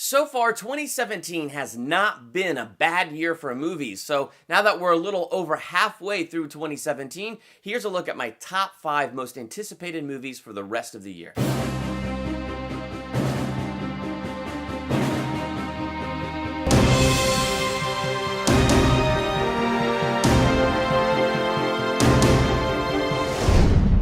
So far, 2017 has not been a bad year for movies. So now that we're a little over halfway through 2017, here's a look at my top 5 most anticipated movies for the rest of the year.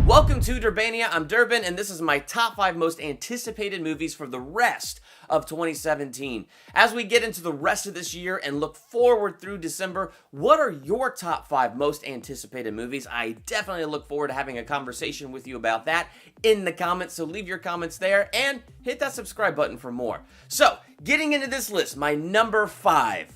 Welcome to Durbania, I'm Durbin, and this is my top 5 most anticipated movies for the rest of 2017. As we get into the rest of this year and look forward through December, what are your top 5 most anticipated movies? I definitely look forward to having a conversation with you about that in the comments, so leave your comments there and hit that subscribe button for more. So, getting into this list, my number 5.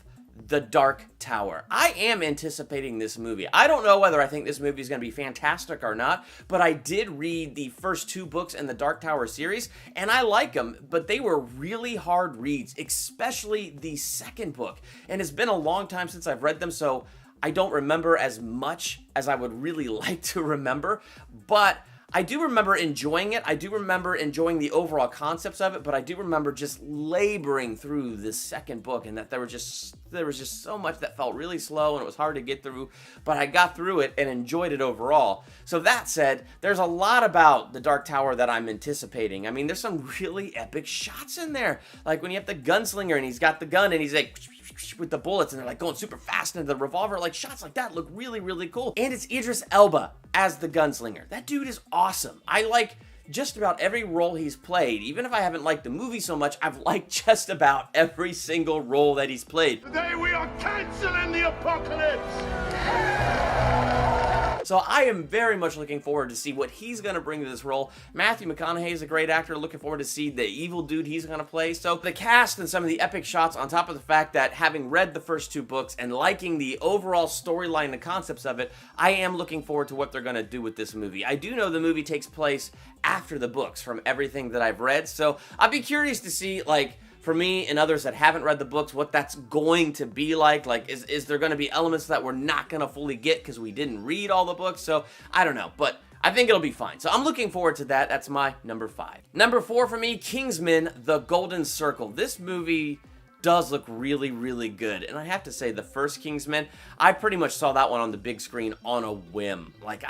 The Dark Tower. I am anticipating this movie. I don't know whether I think this movie is going to be fantastic or not, but I did read the first 2 books in the Dark Tower series, and I like them, but they were really hard reads, especially the second book. And it's been a long time since I've read them, so I don't remember as much as I would really like to remember, but I do remember enjoying it. I do remember enjoying the overall concepts of it, but I do remember just laboring through the second book, and that there was just so much that felt really slow and it was hard to get through, but I got through it and enjoyed it overall. So that said, there's a lot about the Dark Tower that I'm anticipating. I mean, there's some really epic shots in there, like when you have the gunslinger and he's got the gun and he's like with the bullets and they're like going super fast into the revolver. Like shots like that look really, really cool. And it's Idris Elba as the gunslinger. That dude is awesome. I like just about every role he's played. Even if I haven't liked the movie so much, I've liked just about every single role that he's played. Today we are canceling the apocalypse! So I am very much looking forward to see what he's going to bring to this role. Matthew McConaughey is a great actor. Looking forward to see the evil dude he's going to play. So the cast and some of the epic shots, on top of the fact that having read the first 2 books and liking the overall storyline and concepts of it, I am looking forward to what they're going to do with this movie. I do know the movie takes place after the books from everything that I've read. So I'd be curious to see, like, for me and others that haven't read the books, what that's going to be like. Like, is there going to be elements that we're not going to fully get because we didn't read all the books? So, I don't know, but I think it'll be fine. So, I'm looking forward to that. That's my number 5. Number 4 for me, Kingsman, The Golden Circle. This movie does look really, really good. And I have to say, the first Kingsman, I pretty much saw that one on the big screen on a whim. Like,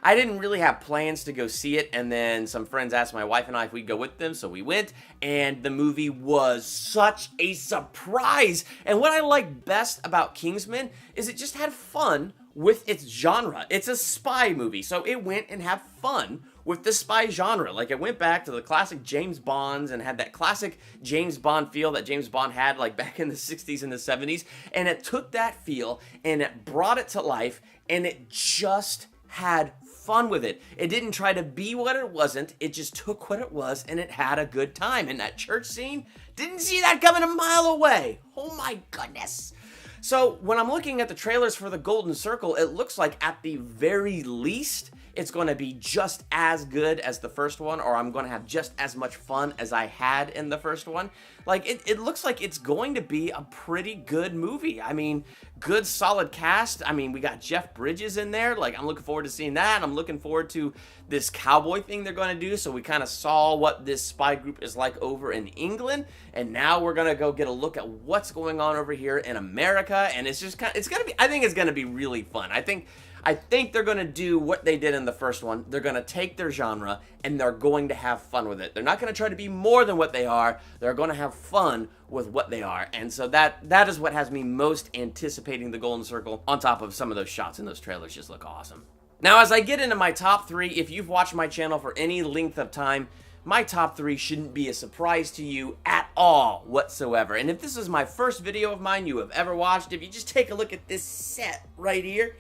I didn't really have plans to go see it, and then some friends asked my wife and I if we'd go with them, so we went, and the movie was such a surprise. And what I like best about Kingsman is it just had fun with its genre. It's a spy movie, so it went and had fun with the spy genre. Like, it went back to the classic James Bonds and had that classic James Bond feel that James Bond had, like, back in the 60s and the 70s, and it took that feel, and it brought it to life, and it just had fun with it. It didn't try to be what it wasn't. It just took what it was and it had a good time. And that church scene, didn't see that coming a mile away. Oh my goodness. So when I'm looking at the trailers for The Golden Circle, it looks like at the very least, it's going to be just as good as the first one, or I'm going to have just as much fun as I had in the first one. Like, it looks like it's going to be a pretty good movie. I mean, good solid cast. I mean, we got Jeff Bridges in there. Like, I'm looking forward to seeing that. I'm looking forward to this cowboy thing they're going to do. So we kind of saw what this spy group is like over in England, and now we're going to go get a look at what's going on over here in America, and it's just it's going to be, I think it's going to be really fun. I think they're going to do what they did in the first one. They're going to take their genre and they're going to have fun with it. They're not going to try to be more than what they are. They're going to have fun with what they are. And so that is what has me most anticipating The Golden Circle, on top of some of those shots in those trailers just look awesome. Now, as I get into my top 3, if you've watched my channel for any length of time, my top 3 shouldn't be a surprise to you at all whatsoever. And if this is my first video of mine you have ever watched, if you just take a look at this set right here,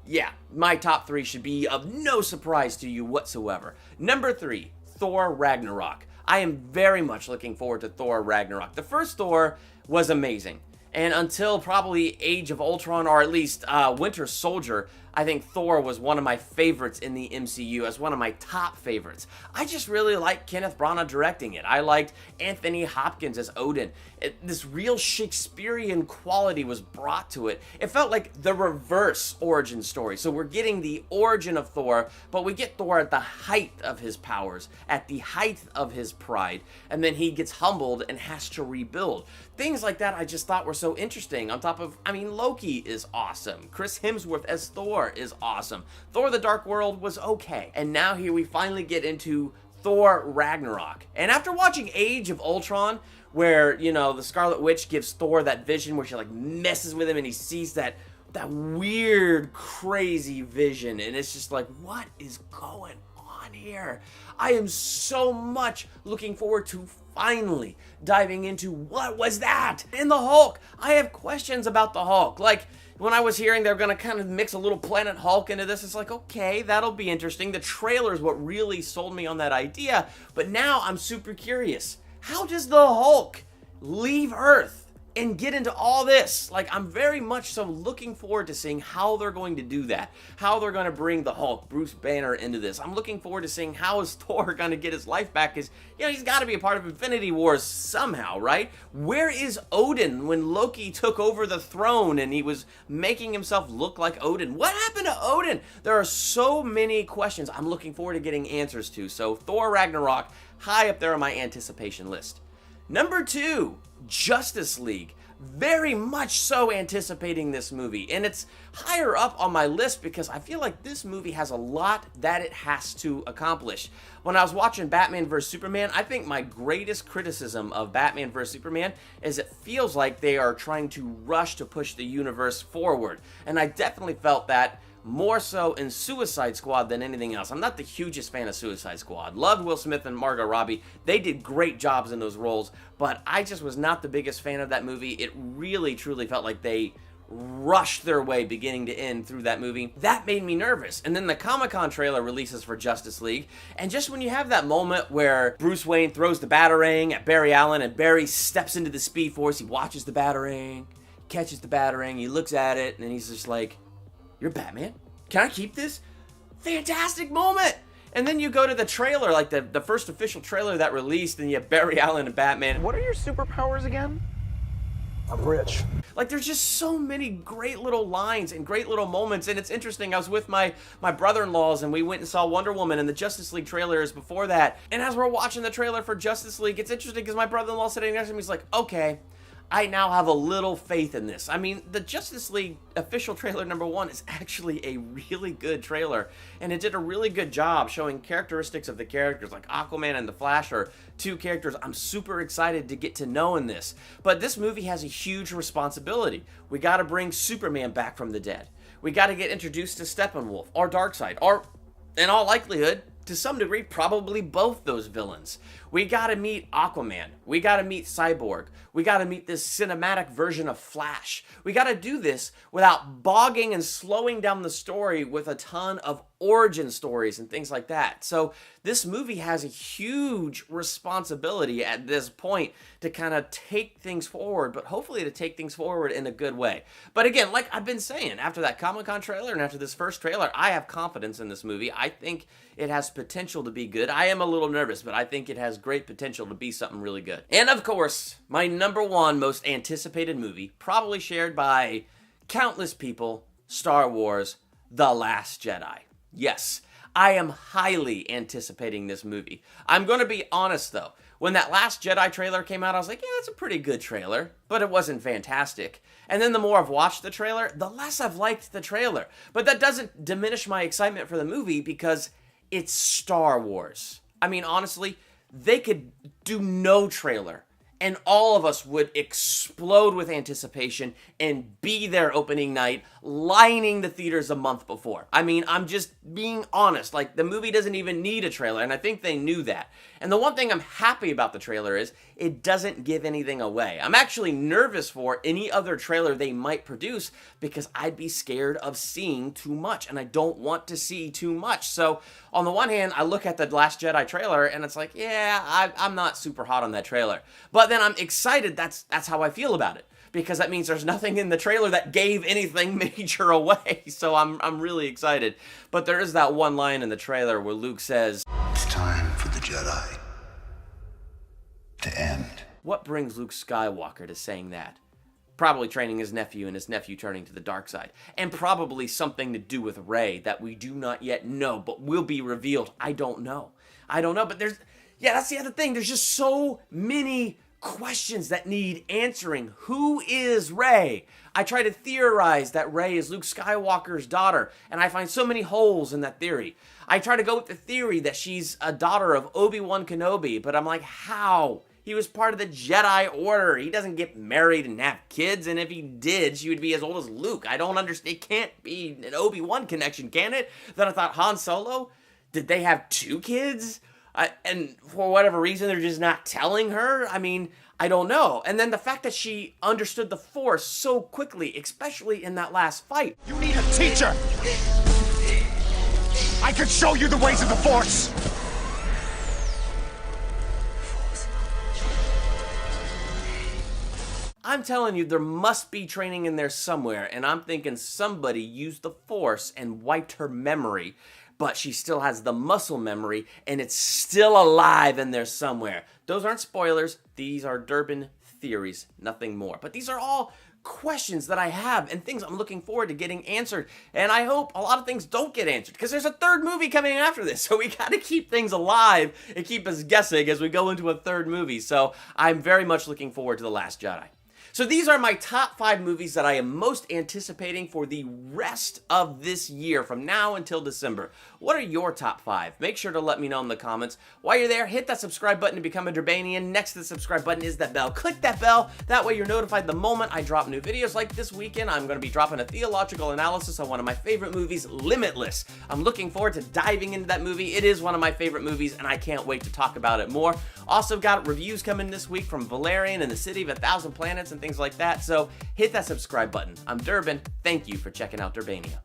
yeah, my top 3 should be of no surprise to you whatsoever. Number 3, Thor Ragnarok. I am very much looking forward to Thor Ragnarok. The first Thor was amazing. And until probably Age of Ultron, or at least Winter Soldier, I think Thor was one of my favorites in the MCU, as one of my top favorites. I just really liked Kenneth Branagh directing it. I liked Anthony Hopkins as Odin. This real Shakespearean quality was brought to it. It felt like the reverse origin story. So we're getting the origin of Thor, but we get Thor at the height of his powers, at the height of his pride, and then he gets humbled and has to rebuild. Things like that I just thought were so interesting. On top of, Loki is awesome. Chris Hemsworth as Thor is awesome. Thor: The Dark World was okay. And now here we finally get into Thor Ragnarok. And after watching Age of Ultron, where, the Scarlet Witch gives Thor that vision where she messes with him and he sees that weird, crazy vision, and it's just like, what is going on here? I am so much looking forward to finally diving into what was that in the Hulk. I have questions about the Hulk. When I was hearing they're going to kind of mix a little Planet Hulk into this, it's like, okay, that'll be interesting. The trailer is what really sold me on that idea, but now I'm super curious. How does the Hulk leave Earth and get into all this? I'm very much so looking forward to seeing how they're going to do that. How they're going to bring the Hulk, Bruce Banner, into this. I'm looking forward to seeing how is Thor going to get his life back, because, he's got to be a part of Infinity Wars somehow, right? Where is Odin when Loki took over the throne and he was making himself look like Odin? What happened to Odin? There are so many questions I'm looking forward to getting answers to. So Thor Ragnarok, high up there on my anticipation list. Number 2, Justice League. Very much so anticipating this movie, and it's higher up on my list because I feel like this movie has a lot that it has to accomplish. When I was watching Batman vs. Superman, I think my greatest criticism of Batman vs. Superman is it feels like they are trying to rush to push the universe forward, and I definitely felt that more so in Suicide Squad than anything else. I'm not the hugest fan of Suicide Squad. Loved Will Smith and Margot Robbie. They did great jobs in those roles, but I just was not the biggest fan of that movie. It really, truly felt like they rushed their way beginning to end through that movie. That made me nervous. And then the Comic-Con trailer releases for Justice League, and just when you have that moment where Bruce Wayne throws the Batarang at Barry Allen and Barry steps into the Speed Force, he watches the Batarang, catches the Batarang, he looks at it, and he's just like, "You're Batman? Can I keep this?" Fantastic moment! And then you go to the trailer, the first official trailer that released, and you have Barry Allen and Batman. What are your superpowers again? I'm rich. There's just so many great little lines and great little moments, and it's interesting. I was with my brother-in-laws, and we went and saw Wonder Woman, and the Justice League trailer is before that. And as we're watching the trailer for Justice League, it's interesting because my brother-in-law sitting next to me, he's like, okay, I now have a little faith in this. The Justice League official trailer number 1 is actually a really good trailer, and it did a really good job showing characteristics of the characters, like Aquaman and the Flash are 2 characters I'm super excited to get to know in this. But this movie has a huge responsibility. We gotta bring Superman back from the dead. We gotta get introduced to Steppenwolf, or Darkseid, or, in all likelihood, to some degree, probably both those villains. We gotta meet Aquaman. We gotta meet Cyborg. We gotta meet this cinematic version of Flash. We gotta do this without bogging and slowing down the story with a ton of origin stories and things like that. So this movie has a huge responsibility at this point to kind of take things forward, but hopefully to take things forward in a good way. But again, like I've been saying, after that Comic-Con trailer and after this first trailer, I have confidence in this movie. I think it has potential to be good. I am a little nervous, but I think it has great potential to be something really good. And of course, my number 1 most anticipated movie, probably shared by countless people, Star Wars: The Last Jedi. Yes, I am highly anticipating this movie. I'm going to be honest though, when that Last Jedi trailer came out, I was like, yeah, it's a pretty good trailer, but it wasn't fantastic. And then the more I've watched the trailer, the less I've liked the trailer. But that doesn't diminish my excitement for the movie because it's Star Wars. Honestly, they could do no trailer and all of us would explode with anticipation and be there opening night, lining the theaters a month before. I'm just being honest. The movie doesn't even need a trailer, and I think they knew that. And the one thing I'm happy about the trailer is it doesn't give anything away. I'm actually nervous for any other trailer they might produce because I'd be scared of seeing too much, and I don't want to see too much. So on the one hand, I look at the Last Jedi trailer, and it's like, yeah, I'm not super hot on that trailer. But then I'm excited that's how I feel about it. because that means there's nothing in the trailer that gave anything major away. So I'm really excited. But there is that one line in the trailer where Luke says, "It's time for the Jedi to end." What brings Luke Skywalker to saying that? Probably training his nephew and his nephew turning to the dark side. And probably something to do with Rey that we do not yet know, but will be revealed. I don't know. But that's the other thing. There's just so many questions that need answering. Who is Rey? I try to theorize that Rey is Luke Skywalker's daughter, and I find so many holes in that theory. I try to go with the theory that she's a daughter of Obi-Wan Kenobi, but I'm like, how? He was part of the Jedi Order. He doesn't get married and have kids, and if he did, she would be as old as Luke. I don't understand. It can't be an Obi-Wan connection, can it? Then I thought, Han Solo? Did they have 2 kids? And for whatever reason, they're just not telling her? I mean, I don't know. And then the fact that she understood the Force so quickly, especially in that last fight. You need a teacher! I could show you the ways of the Force! I'm telling you, there must be training in there somewhere, and I'm thinking somebody used the Force and wiped her memory, but she still has the muscle memory, and it's still alive in there somewhere. Those aren't spoilers. These are Durbin theories, nothing more. But these are all questions that I have and things I'm looking forward to getting answered, and I hope a lot of things don't get answered, because there's a 3rd movie coming after this, so we gotta keep things alive and keep us guessing as we go into a 3rd movie. So I'm very much looking forward to The Last Jedi. So these are my top 5 movies that I am most anticipating for the rest of this year, from now until December. What are your top 5? Make sure to let me know in the comments. While you're there, hit that subscribe button to become a Durbanian. Next to the subscribe button is that bell. Click that bell. That way you're notified the moment I drop new videos. Like this weekend, I'm going to be dropping a theological analysis on one of my favorite movies, Limitless. I'm looking forward to diving into that movie. It is one of my favorite movies, and I can't wait to talk about it more. Also got reviews coming this week from Valerian and the City of 1,000 Planets and things like that, so hit that subscribe button. I'm Durbin. Thank you for checking out Durbania.